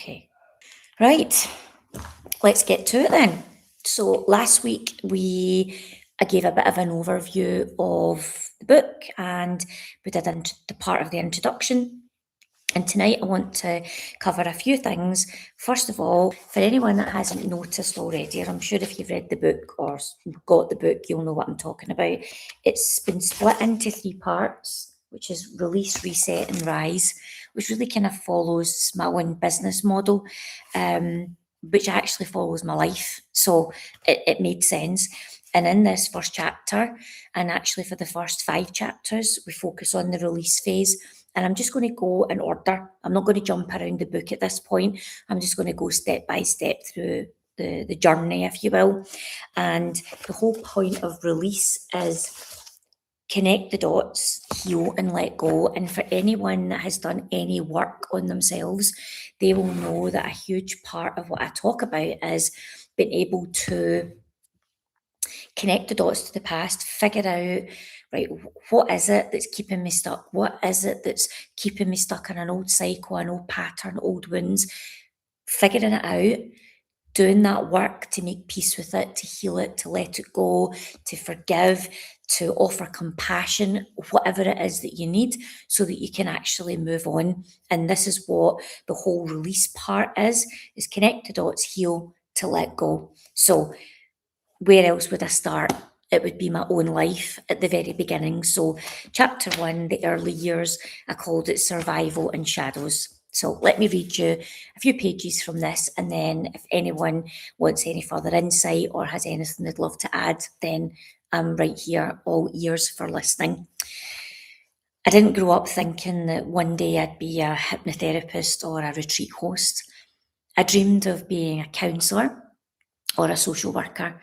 Okay. Right. Let's get to it then. So last week I gave a bit of an overview of the book and we did the part of the introduction. And tonight I want to cover a few things. First of all, for anyone that hasn't noticed already, or I'm sure if you've read the book or got the book, you'll know what I'm talking about. It's been split into three parts, which is Release, Reset and Rise, which really kind of follows my own business model, which actually follows my life. So it made sense. And in this first chapter, and actually for the first 5 chapters, we focus on the release phase. And I'm just going to go in order. I'm not going to jump around the book at this point. I'm just going to go step by step through the journey, if you will. And the whole point of release is connect the dots, heal and let go. And for anyone that has done any work on themselves, they will know that a huge part of what I talk about is being able to connect the dots to the past, figure out, right, what is it that's keeping me stuck? What is it that's keeping me stuck in an old cycle, an old pattern, old wounds? Figuring it out, doing that work to make peace with it, to heal it, to let it go, to forgive, to offer compassion, whatever it is that you need, so that you can actually move on. And this is what the whole release part is connect the dots, heal, to let go. So where else would I start? It would be my own life at the very beginning. So, chapter 1, the early years, I called it Survival and Shadows. So, let me read you a few pages from this, and then if anyone wants any further insight or has anything they'd love to add, then I'm right here, all ears for listening. I didn't grow up thinking that one day I'd be a hypnotherapist or a retreat host. I dreamed of being a counsellor or a social worker.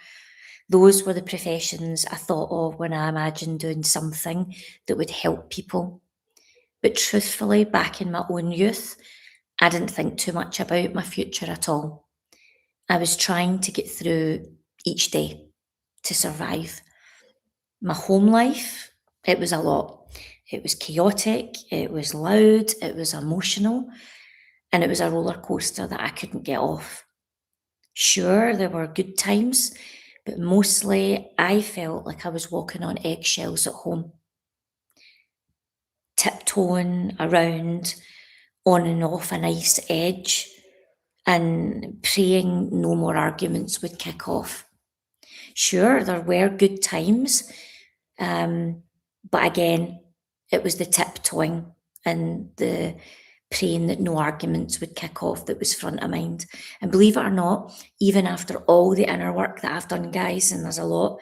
Those were the professions I thought of when I imagined doing something that would help people. But truthfully, back in my own youth, I didn't think too much about my future at all. I was trying to get through each day to survive. My home life, it was a lot. It was chaotic, it was loud, it was emotional, and it was a roller coaster that I couldn't get off. Sure, there were good times, but mostly I felt like I was walking on eggshells at home, tiptoeing around on and off a nice edge and praying no more arguments would kick off. Sure, there were good times, but again, it was the tiptoeing and the praying that no arguments would kick off that was front of mind. And believe it or not, even after all the inner work that I've done, guys, and there's a lot,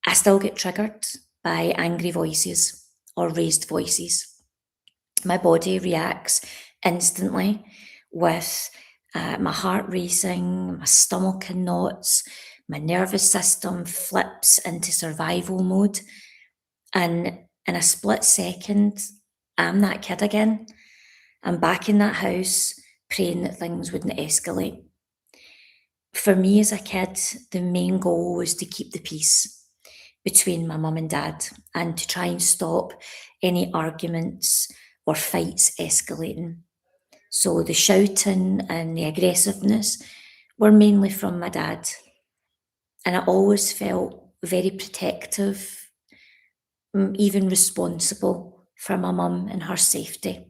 I still get triggered by angry voices or raised voices. My body reacts instantly with my heart racing, my stomach in knots, my nervous system flips into survival mode. And in a split second, I'm that kid again. I'm back in that house praying that things wouldn't escalate. For me as a kid, the main goal was to keep the peace between my mum and dad and to try and stop any arguments or fights escalating. So the shouting and the aggressiveness were mainly from my dad. And I always felt very protective, even responsible for my mum and her safety.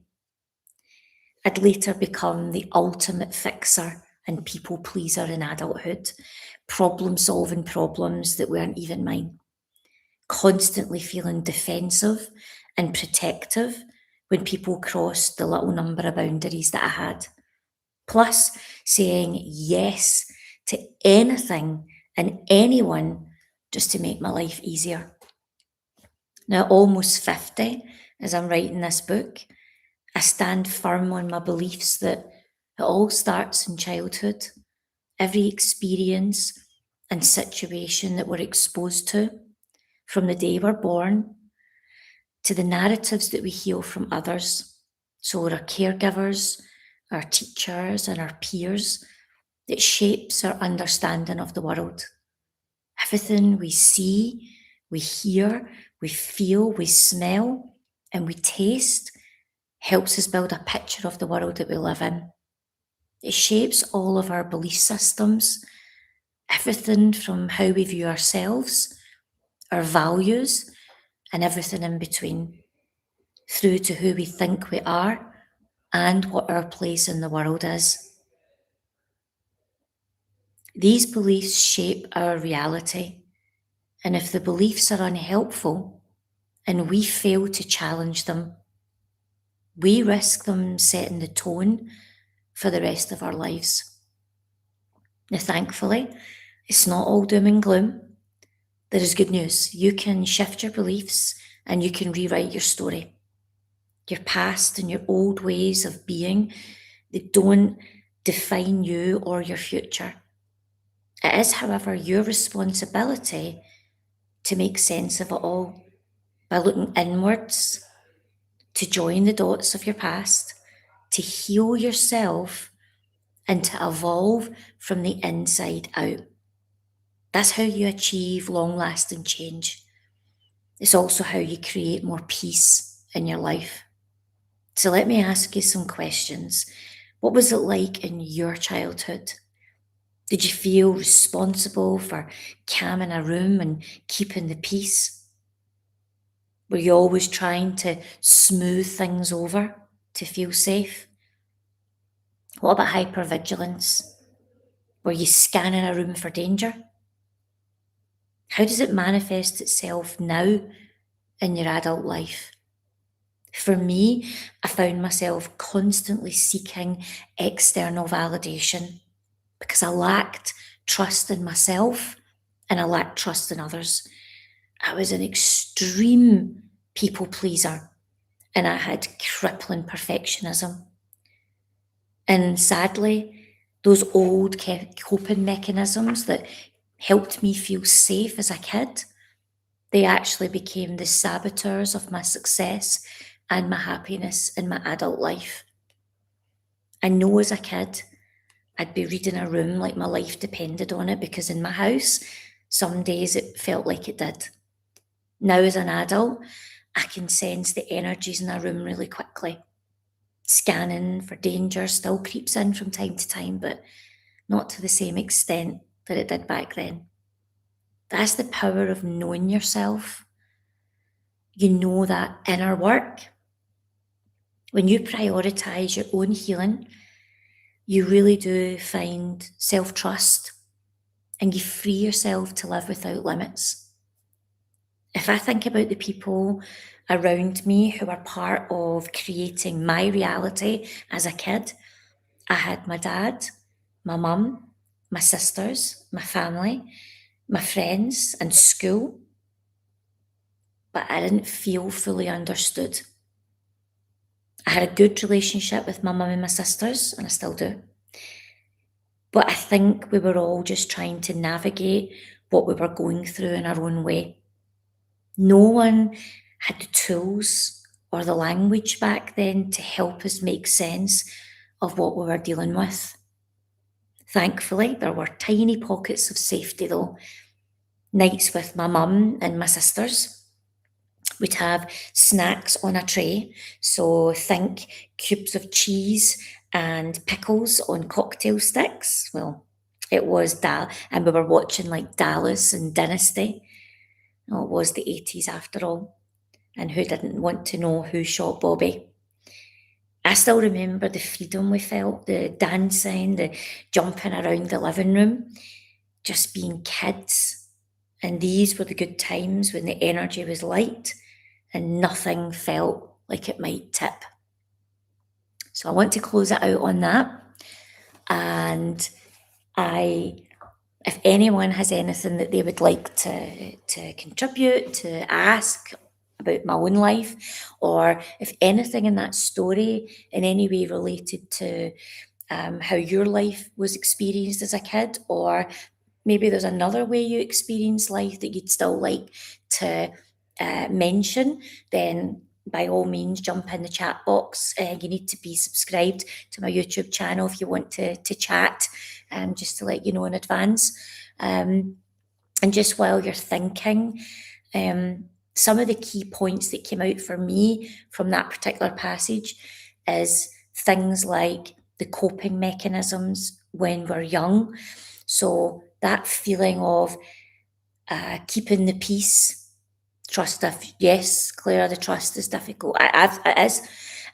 I'd later become the ultimate fixer and people pleaser in adulthood, problem solving problems that weren't even mine, constantly feeling defensive and protective when people crossed the little number of boundaries that I had. Plus, saying yes to anything and anyone just to make my life easier. Now, almost 50, as I'm writing this book, I stand firm on my beliefs that it all starts in childhood. Every experience and situation that we're exposed to, from the day we're born to the narratives that we hear from others. So our caregivers, our teachers, and our peers, that shapes our understanding of the world. Everything we see, we hear, we feel, we smell, and we taste helps us build a picture of the world that we live in. It shapes all of our belief systems, everything from how we view ourselves, our values, and everything in between, through to who we think we are and what our place in the world is. These beliefs shape our reality, and if the beliefs are unhelpful and we fail to challenge them, we risk them setting the tone for the rest of our lives. Now, thankfully, it's not all doom and gloom. There is good news. You can shift your beliefs and you can rewrite your story. Your past and your old ways of being, they don't define you or your future. It is, however, your responsibility to make sense of it all by looking inwards, to join the dots of your past, to heal yourself, and to evolve from the inside out. That's how you achieve long-lasting change. It's also how you create more peace in your life. So let me ask you some questions. What was it like in your childhood? Did you feel responsible for calming a room and keeping the peace? Were you always trying to smooth things over to feel safe? What about hypervigilance? Were you scanning a room for danger? How does it manifest itself now in your adult life? For me, I found myself constantly seeking external validation because I lacked trust in myself and I lacked trust in others. I was an extreme people pleaser and I had crippling perfectionism. And sadly, those old coping mechanisms that helped me feel safe as a kid, they actually became the saboteurs of my success and my happiness in my adult life. I know as a kid, I'd be reading a room like my life depended on it because in my house, some days it felt like it did. Now, as an adult, I can sense the energies in a room really quickly. Scanning for danger still creeps in from time to time, but not to the same extent that it did back then. That's the power of knowing yourself. You know that inner work. When you prioritize your own healing, you really do find self trust and you free yourself to live without limits. If I think about the people around me who are part of creating my reality as a kid, I had my dad, my mum, my sisters, my family, my friends, and school, but I didn't feel fully understood. I had a good relationship with my mum and my sisters, and I still do. But I think we were all just trying to navigate what we were going through in our own way. No one had the tools or the language back then to help us make sense of what we were dealing with. Thankfully, there were tiny pockets of safety though. Nights with my mum and my sisters. We'd have snacks on a tray. So think cubes of cheese and pickles on cocktail sticks. Well, it was that, and we were watching like Dallas and Dynasty. Oh, it was the 80s after all. And who didn't want to know who shot Bobby? I still remember the freedom we felt, the dancing, the jumping around the living room, just being kids. And these were the good times when the energy was light and nothing felt like it might tip. So I want to close it out on that. And if anyone has anything that they would like to contribute, to ask about my own life, or if anything in that story in any way related to how your life was experienced as a kid, or maybe there's another way you experience life that you'd still like to mention, then by all means jump in the chat box. You need to be subscribed to my YouTube channel if you want to chat, just to let you know in advance. And just while you're thinking, some of the key points that came out for me from that particular passage is things like the coping mechanisms when we're young. So that feeling of keeping the peace, trust, if yes, Claire, the trust is difficult. It is.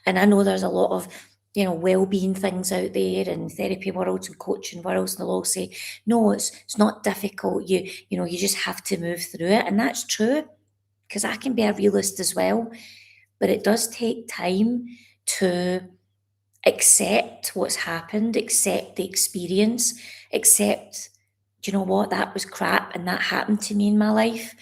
And I know there's a lot of, well-being things out there in therapy worlds and coaching worlds, and they'll all say, no, it's not difficult. You just have to move through it. And that's true, because I can be a realist as well. But it does take time to accept what's happened, accept the experience, accept, do you know what, that was crap and that happened to me in my life.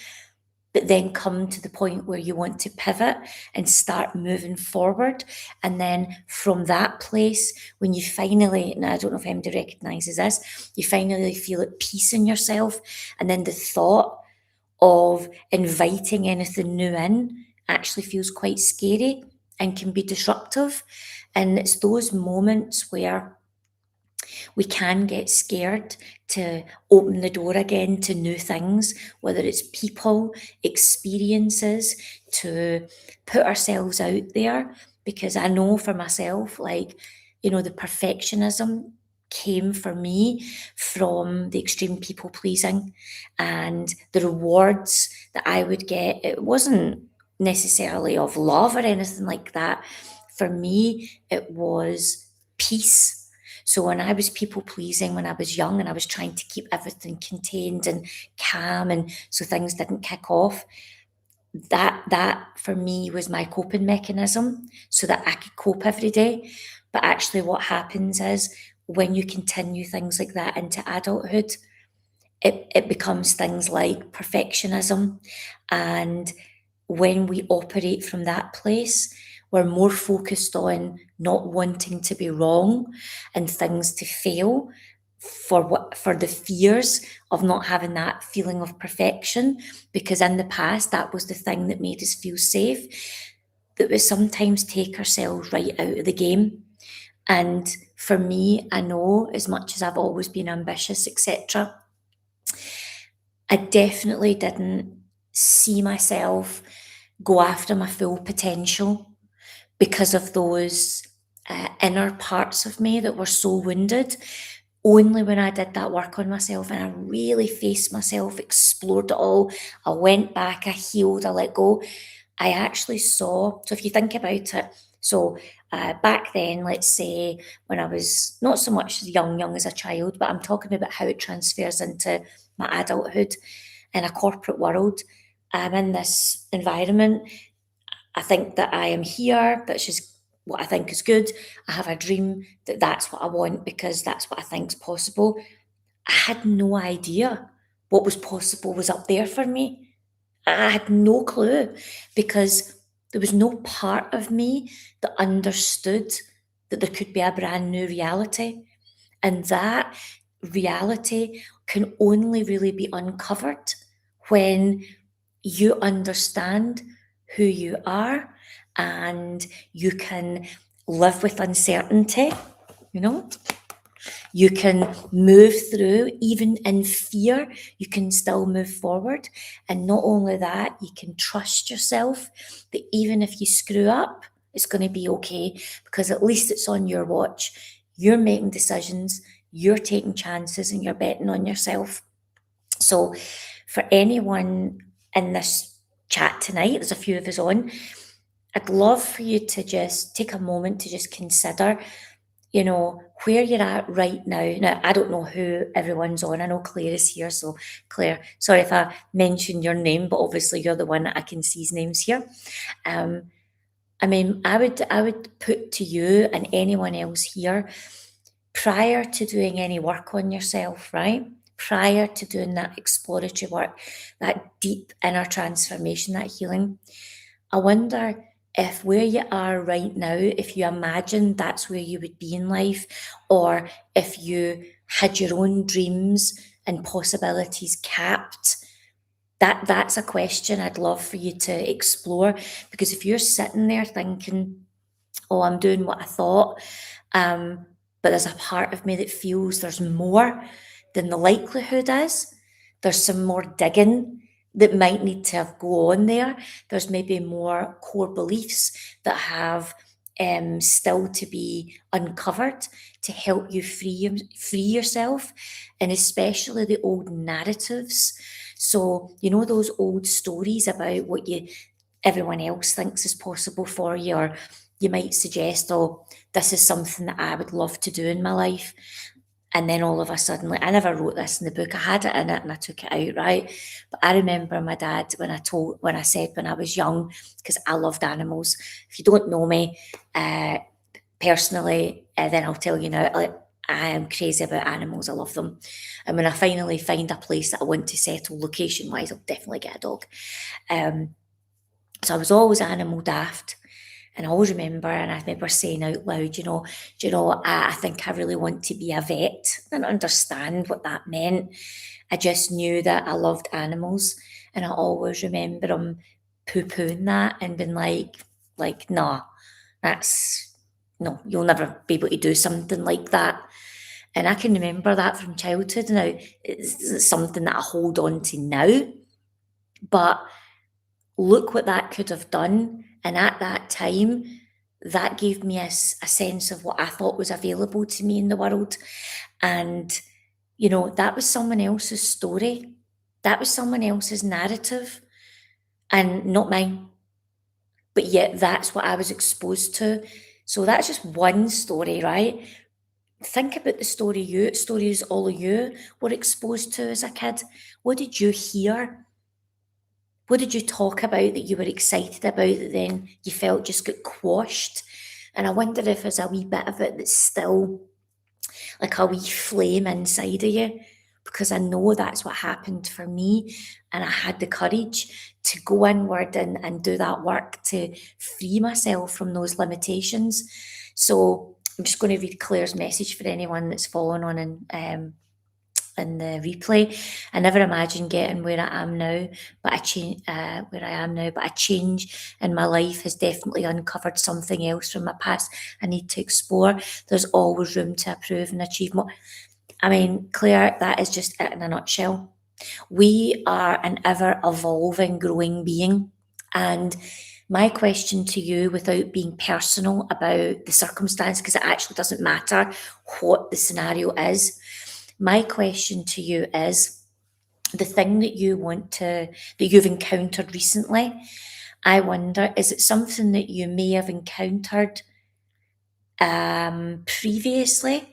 But then come to the point where you want to pivot and start moving forward. And then from that place, when you finally, and I don't know if anybody recognises this, you finally feel at peace in yourself. And then the thought of inviting anything new in actually feels quite scary and can be disruptive. And it's those moments where we can get scared to open the door again to new things, whether it's people, experiences, to put ourselves out there. Because I know for myself, the perfectionism came for me from the extreme people pleasing, and the rewards that I would get. It wasn't necessarily of love or anything like that. For me, it was peace. So when I was people pleasing when I was young, and I was trying to keep everything contained and calm, and so things didn't kick off, that for me was my coping mechanism, so that I could cope every day. But actually what happens is, when you continue things like that into adulthood, it becomes things like perfectionism. And when we operate from that place, we're more focused on not wanting to be wrong and things to fail, for the fears of not having that feeling of perfection, because in the past that was the thing that made us feel safe, that we sometimes take ourselves right out of the game. And for me, I know, as much as I've always been ambitious, etc., I definitely didn't see myself go after my full potential because of those inner parts of me that were so wounded. Only when I did that work on myself and I really faced myself, explored it all, I went back, I healed, I let go, I actually saw. So if you think about it, so back then, let's say when I was not so much young as a child, but I'm talking about how it transfers into my adulthood in a corporate world. I'm in this environment. I think that I am here. That's just what I think is good. I have a dream that that's what I want because that's what I think is possible. I had no idea what was possible was up there for me. I had no clue, because there was no part of me that understood that there could be a brand new reality. And that reality can only really be uncovered when you understand who you are, and you can live with uncertainty, you know? You can move through, even in fear, you can still move forward. And not only that, you can trust yourself that even if you screw up, it's going to be okay, because at least it's on your watch. You're making decisions, you're taking chances, and you're betting on yourself. So, for anyone in this chat tonight, there's a few of us on, I'd love for you to just take a moment to just consider, where you're at right now. Now, I don't know who everyone's on. I know Claire is here. So, Claire, sorry if I mentioned your name, but obviously you're the one that I can see's names here. Um, I mean, I would put to you and anyone else here, prior to doing any work on yourself, right? Prior to doing that exploratory work, that deep inner transformation, that healing, I wonder if where you are right now, if you imagine that's where you would be in life, or if you had your own dreams and possibilities capped. That's a question I'd love for you to explore, because if you're sitting there thinking, oh, I'm doing what I thought, but there's a part of me that feels there's more, then the likelihood is there's some more digging that might need to have go on there. There's maybe more core beliefs that have still to be uncovered to help you free yourself, and especially the old narratives. So you know those old stories about what you everyone else thinks is possible for you, or you might suggest, oh, this is something that I would love to do in my life. And then all of a sudden, like I never wrote this in the book, I had it in it and I took it out, right? But I remember my dad when I said when I was young, because I loved animals. If you don't know me, personally, then I'll tell you now, like, I am crazy about animals. I love them. And when I finally find a place that I want to settle location wise, I'll definitely get a dog. Um, so I was always animal daft. And I always remember, and I remember saying out loud, do you know, I think I really want to be a vet. I didn't understand what that meant. I just knew that I loved animals. And I always remember him poo-pooing that and being like, nah, that's, no, you'll never be able to do something like that. And I can remember that from childhood. Now, it's something that I hold on to now, but look what that could have done. And at that time, that gave me a sense of what I thought was available to me in the world. And, that was someone else's story. That was someone else's narrative and not mine. But yet that's what I was exposed to. So that's just one story, right? Think about the stories all of you were exposed to as a kid. What did you hear? What did you talk about that you were excited about that then you felt just got quashed? And I wonder if there's a wee bit of it that's still like a wee flame inside of you, because I know that's what happened for me. And I had the courage to go inward and do that work to free myself from those limitations. So I'm just going to read Claire's message for anyone that's following on in the replay. I never imagined getting where I am now, but a change in my life has definitely uncovered something else from my past I need to explore. There's always room to improve and achieve more. I mean, Claire, that is just it in a nutshell. We are an ever evolving, growing being. And my question to you, without being personal about the circumstance, because it actually doesn't matter what the scenario is, my question to you is the thing that that you've encountered recently. I wonder, is it something that you may have encountered previously?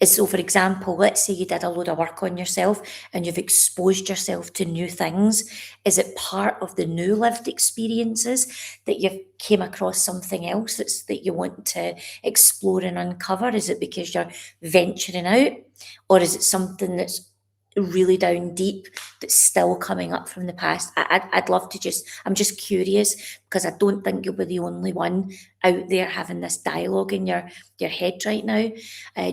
So, for example, let's say you did a load of work on yourself and you've exposed yourself to new things. Is it part of the new lived experiences that you've came across something else that you want to explore and uncover? Is it because you're venturing out, or is it something that's really down deep that's still coming up from the past? I'd love to I'm just curious, because I don't think you'll be the only one out there having this dialogue in your head right now.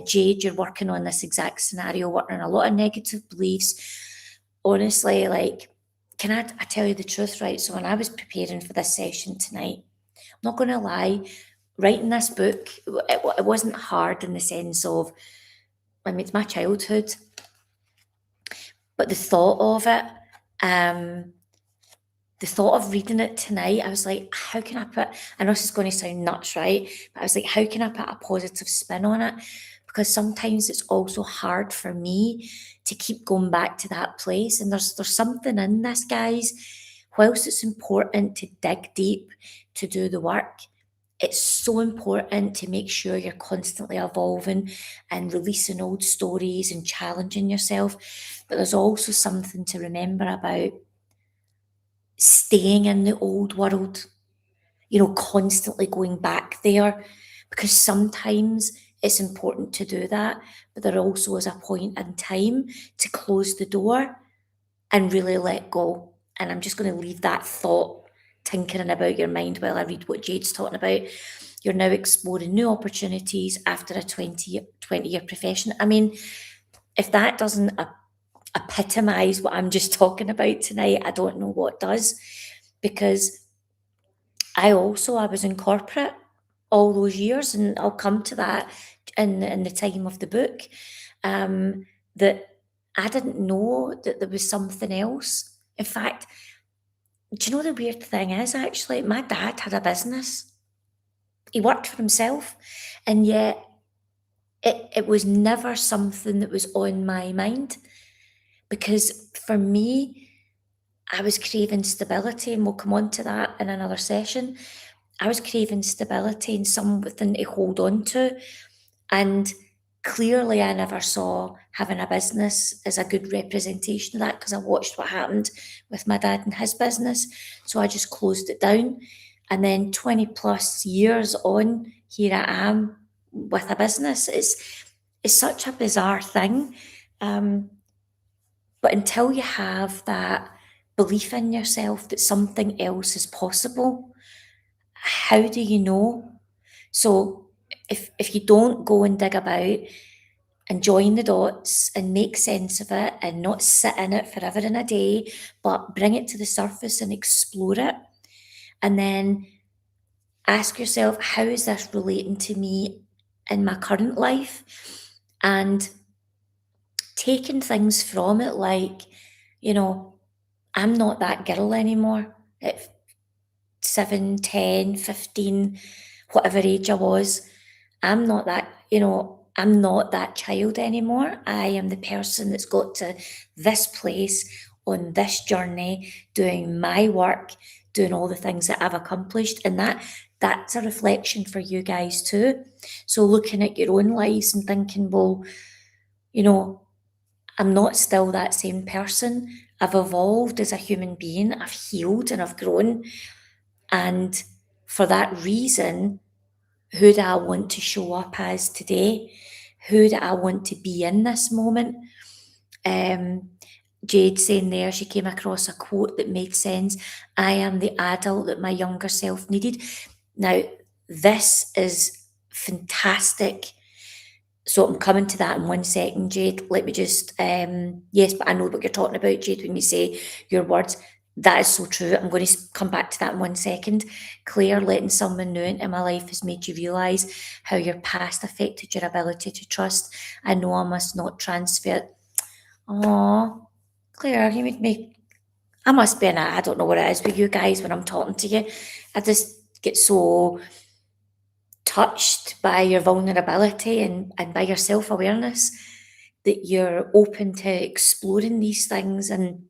Jade, you're working on this exact scenario, working on a lot of negative beliefs. Honestly, like, I tell you the truth, right? So when I was preparing for this session tonight, I'm not going to lie, writing this book, it wasn't hard in the sense of, I mean, it's my childhood, but um, the thought of reading it tonight, I was like, how can I know this is going to sound nuts, right? But I was like, how can I put a positive spin on it? Because sometimes it's also hard for me to keep going back to that place. And there's something in this, guys. Whilst it's important to dig deep, to do the work, it's so important to make sure you're constantly evolving and releasing old stories and challenging yourself. But there's also something to remember about staying in the old world, constantly going back there, because sometimes it's important to do that. But there also is a point in time to close the door and really let go. And I'm just going to leave that thought tinkering about your mind while I read what Jade's talking about. You're now exploring new opportunities after a 20-year profession. I mean, if that doesn't epitomize what I'm just talking about tonight, I don't know what does. Because I was in corporate all those years, and I'll come to that in the time of the book, that I didn't know that there was something else. In fact, do you know the weird thing is, actually, my dad had a business. He worked for himself, and yet it was never something that was on my mind, because for me, I was craving stability, and we'll come on to that in another session. I was craving stability and something to hold on to. And clearly, I never saw having a business as a good representation of that, because I watched what happened with my dad and his business. So I just closed it down. And then 20 plus years on, here I am with a business. It's such a bizarre thing. Um, but until you have that belief in yourself that something else is possible, how do you know? So if you don't go and dig about and join the dots and make sense of it and not sit in it forever and a day, but bring it to the surface and explore it, and then ask yourself, how is this relating to me in my current life? And taking things from it, like, you know, I'm not that girl anymore at 7, 10, 15, whatever age I was. I'm not that, I'm not that child anymore. I am the person that's got to this place on this journey, doing my work, doing all the things that I've accomplished. And that's a reflection for you guys too. So looking at your own lives and thinking, well, you know, I'm not still that same person. I've evolved as a human being. I've healed and I've grown. And for that reason, who do I want to show up as today? Who do I want to be in this moment? Um, Jade saying there, she came across a quote that made sense. I am the adult that my younger self needed. Now, this is fantastic. So I'm coming to that in 1 second, Jade. Let me just, yes, but I know what you're talking about, Jade, when you say your words. That is so true. I'm going to come back to that in 1 second. Claire, letting someone new into my life has made you realise how your past affected your ability to trust. I know I must not transfer it. Oh, Claire, you made me. I must be I don't know what it is with you guys when I'm talking to you. I just get so touched by your vulnerability and by your self awareness that you're open to exploring these things and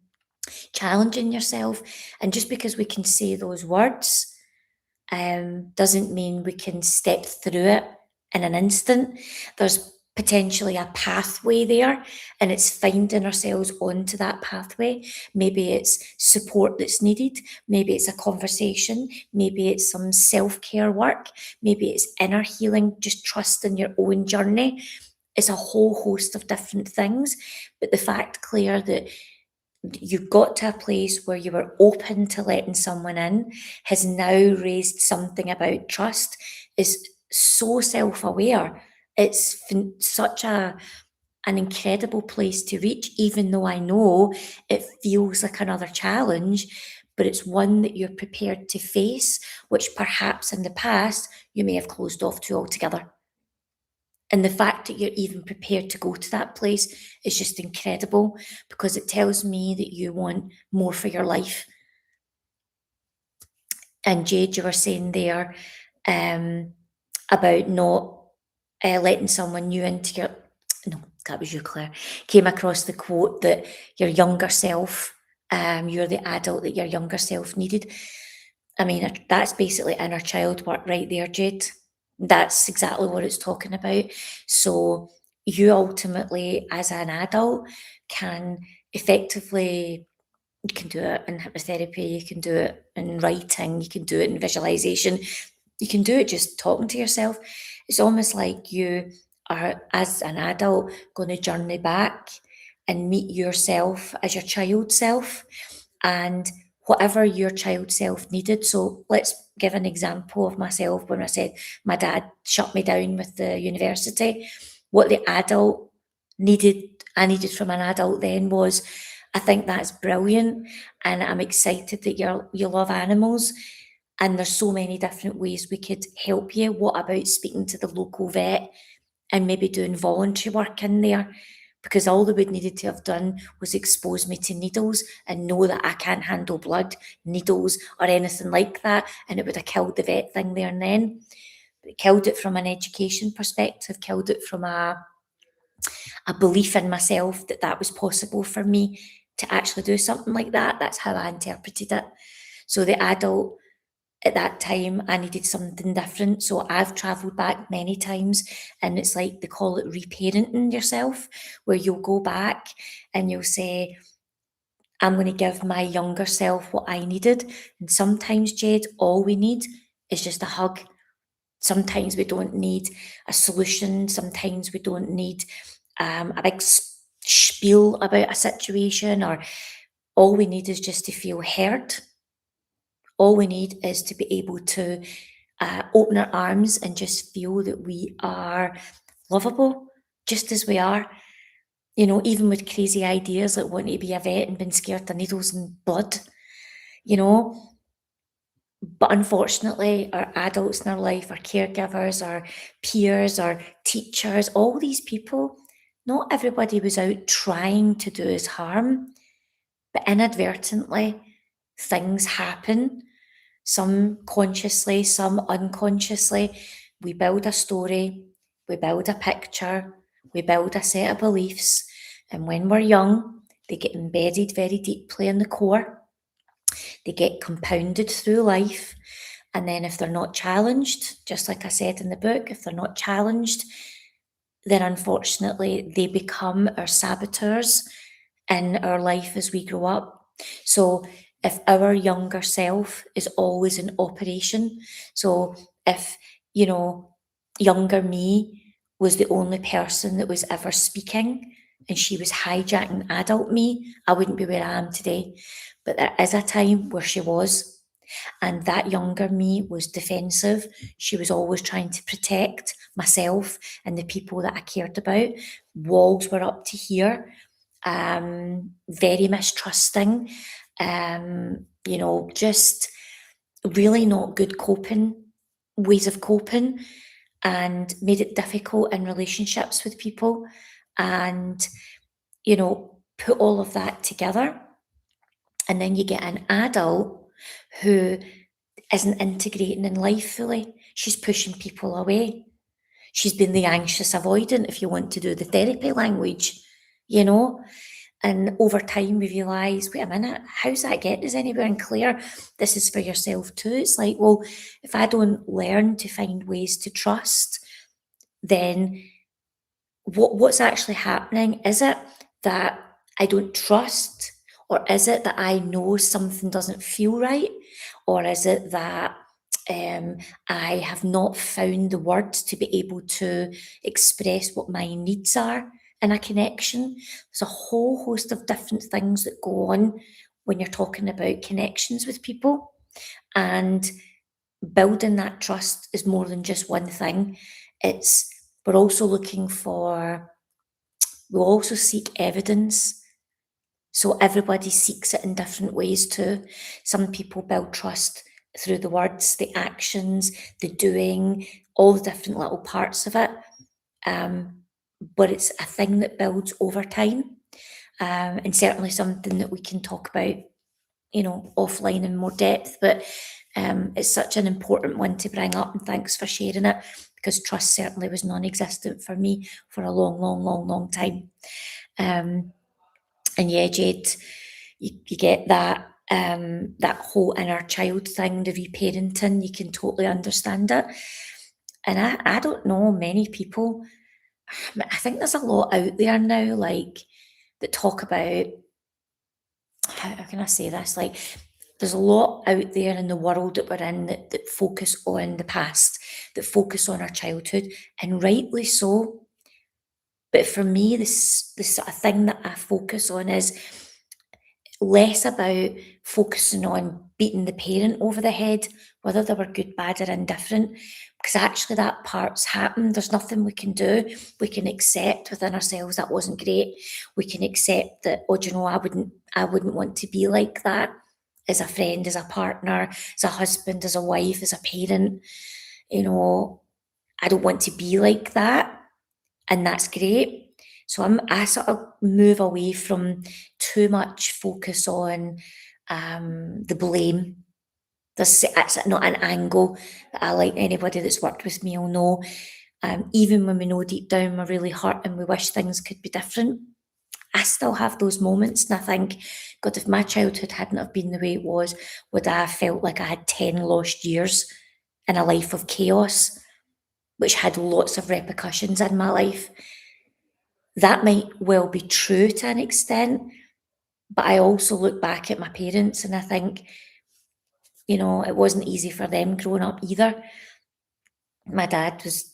challenging yourself. And just because we can say those words doesn't mean we can step through it in an instant. There's potentially a pathway there, and it's finding ourselves onto that pathway. Maybe it's support that's needed, maybe it's a conversation, maybe it's some self care work, maybe it's inner healing, just trusting your own journey. It's a whole host of different things. But the fact, Claire, that you got to a place where you were open to letting someone in has now raised something about trust, is so self-aware. It's such an incredible place to reach, even though I know it feels like another challenge, but it's one that you're prepared to face, which perhaps in the past you may have closed off to altogether. And the fact that you're even prepared to go to that place is just incredible, because it tells me that you want more for your life. And Jade, you were saying there about not letting someone new into your. No, that was you, Claire. Came across the quote that your younger self, you're the adult that your younger self needed. I mean, that's basically inner child work right there, Jade. That's exactly what it's talking about. So you ultimately, as an adult, can effectively, you can do it in hypnotherapy, you can do it in writing, you can do it in visualization, you can do it just talking to yourself. It's almost like you are, as an adult, going to journey back and meet yourself as your child self, and whatever your child self needed. So let's give an example of myself when I said my dad shut me down with the university. What the adult needed, I needed from an adult then was, I think that's brilliant, and I'm excited that you love animals, and there's so many different ways we could help you. What about speaking to the local vet and maybe doing voluntary work in there? Because all they would needed to have done was expose me to needles and know that I can't handle blood, needles, or anything like that, and it would have killed the vet thing there and then. killed it from an education perspective, killed it from a belief in myself that that was possible for me to actually do something like that. That's how I interpreted it. So the adult at that time, I needed something different. So I've travelled back many times, and it's like they call it reparenting yourself, where you'll go back and you'll say, I'm going to give my younger self what I needed. And sometimes, Jed, all we need is just a hug. Sometimes we don't need a solution. Sometimes we don't need a big spiel about a situation, or all we need is just to feel heard. All we need is to be able to open our arms and just feel that we are lovable just as we are. You know, even with crazy ideas like wanting to be a vet and being scared of needles and blood, you know. But unfortunately, our adults in our life, our caregivers, our peers, our teachers, all these people, not everybody was out trying to do us harm, but inadvertently, things happen, some consciously, some unconsciously. We build a story, we build a picture, we build a set of beliefs, and when we're young, they get embedded very deeply in the core. They get compounded through life. And then, if they're not challenged, just like I said in the book, if they're not challenged, then unfortunately they become our saboteurs in our life as we grow up. So, if our younger self is always in operation, so if, you know, younger me was the only person that was ever speaking and she was hijacking adult me, I wouldn't be where I am today. But there is a time where she was, and that younger me was defensive. She was always trying to protect myself and the people that I cared about. Walls were up to here, very mistrusting, just really not good coping, ways of coping, and made it difficult in relationships with people. And, put all of that together. And then you get an adult who isn't integrating in life fully. She's pushing people away. She's been the anxious avoidant, if you want to do the therapy language, you know. And over time, we realise, wait a minute, how's that getting us anywhere? And Claire, this is for yourself too. It's like, well, if I don't learn to find ways to trust, then what's actually happening? Is it that I don't trust? Or is it that I know something doesn't feel right? Or is it that um, I have not found the words to be able to express what my needs are in a connection? There's a whole host of different things that go on when you're talking about connections with people. And building that trust is more than just one thing. It's we're also looking for, we'll also seek evidence. So everybody seeks it in different ways too. Some people build trust through the words, the actions, the doing, all the different little parts of it. But it's a thing that builds over time, and certainly something that we can talk about, offline in more depth. But it's such an important one to bring up, and thanks for sharing it, because trust certainly was non-existent for me for a long, long, long, long time. And yeah, Jade, you get that whole inner child thing, the reparenting, you can totally understand it. And I don't know many people, I think there's a lot out there now, like, that talk about, how can I say this? Like, there's a lot out there in the world that we're in that focus on the past, that focus on our childhood, and rightly so. But for me, the sort of thing that I focus on is less about focusing on beating the parent over the head, whether they were good, bad, or indifferent, because actually that part's happened. There's nothing we can do. We can accept within ourselves that wasn't great. We can accept that, oh, do you know, I wouldn't want to be like that as a friend, as a partner, as a husband, as a wife, as a parent. I don't want to be like that, and that's great. So I sort of move away from too much focus on the blame, It's not an angle that I like. Anybody that's worked with me will know. Even when we know deep down we're really hurt and we wish things could be different, I still have those moments, and I think, God, if my childhood hadn't have been the way it was, would I have felt like I had 10 lost years in a life of chaos, which had lots of repercussions in my life? That might well be true to an extent, but I also look back at my parents and I think, it wasn't easy for them growing up either. My dad was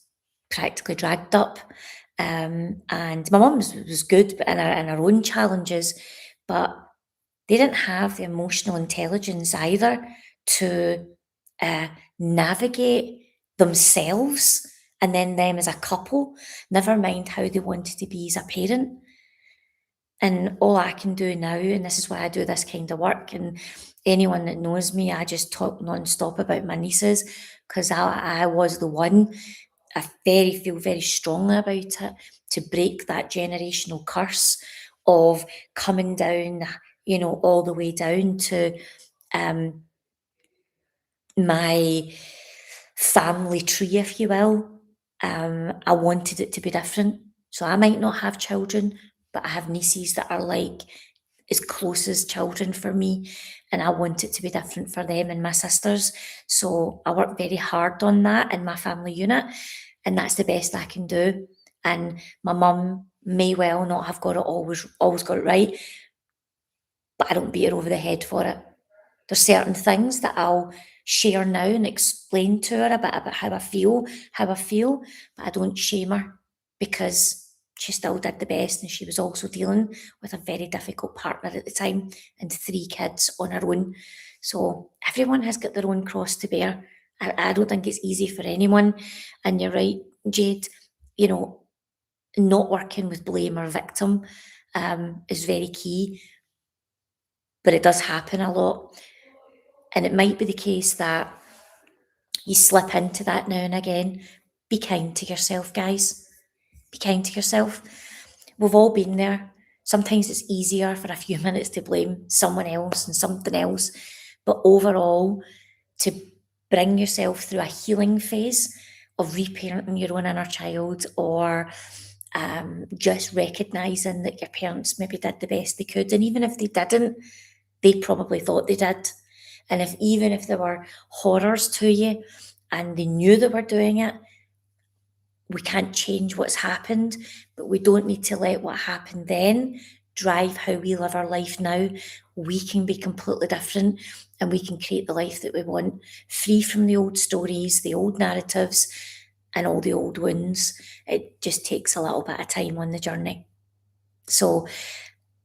practically dragged up, and my mum was good, but in her own challenges, but they didn't have the emotional intelligence either to uh, navigate themselves and then them as a couple, never mind how they wanted to be as a parent. And all I can do now, and this is why I do this kind of work, and anyone that knows me, I just talk non-stop about my nieces because I was the one. I feel very strongly about it, to break that generational curse of coming down, all the way down to um, my family tree, if you will. I wanted it to be different. So I might not have children, but I have nieces that are like as close as children for me. And I want it to be different for them and my sisters. So I work very hard on that in my family unit. And that's the best I can do. And my mum may well not have got it always got it right, but I don't beat her over the head for it. There's certain things that I'll share now and explain to her a bit about how I feel, but I don't shame her because she still did the best, and she was also dealing with a very difficult partner at the time and 3 kids on her own. So everyone has got their own cross to bear. I don't think it's easy for anyone. And you're right, Jade, you know, not working with blame or victim is very key, but it does happen a lot. And it might be the case that you slip into that now and again. Be kind to yourself, guys. Be kind to yourself. We've all been there. Sometimes it's easier for a few minutes to blame someone else and something else. But overall, to bring yourself through a healing phase of reparenting your own inner child, or just recognizing that your parents maybe did the best they could. And even if they didn't, they probably thought they did. And even if there were horrors to you and they knew they were doing it, we can't change what's happened, but we don't need to let what happened then drive how we live our life now. We can be completely different, and we can create the life that we want, free from the old stories, the old narratives, and all the old wounds. It just takes a little bit of time on the journey. So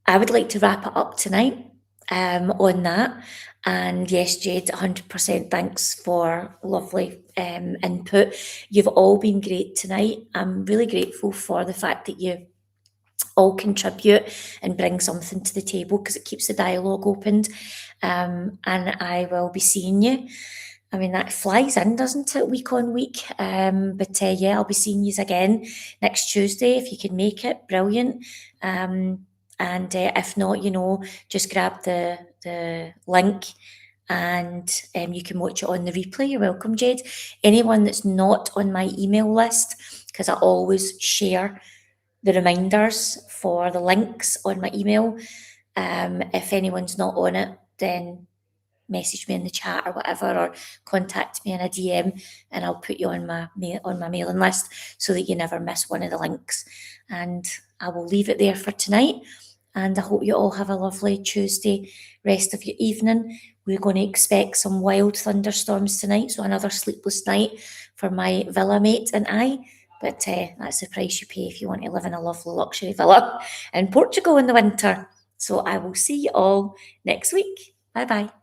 I would like to wrap it up tonight on that. And yes, Jade, 100% thanks for lovely input. You've all been great tonight. I'm really grateful for the fact that you all contribute and bring something to the table, because it keeps the dialogue opened. And I will be seeing you. I mean, that flies in, doesn't it, week on week? But yeah, I'll be seeing you again next Tuesday. If you can make it, brilliant. And if not, just grab the link, and you can watch it on the replay. You're welcome, Jade. Anyone that's not on my email list, because I always share the reminders for the links on my email. If anyone's not on it, then message me in the chat or whatever, or contact me in a DM, and I'll put you on my mailing list so that you never miss one of the links. And I will leave it there for tonight. And I hope you all have a lovely Tuesday rest of your evening. We're going to expect some wild thunderstorms tonight, so another sleepless night for my villa mate and I. But that's the price you pay if you want to live in a lovely luxury villa in Portugal in the winter. So I will see you all next week. Bye bye.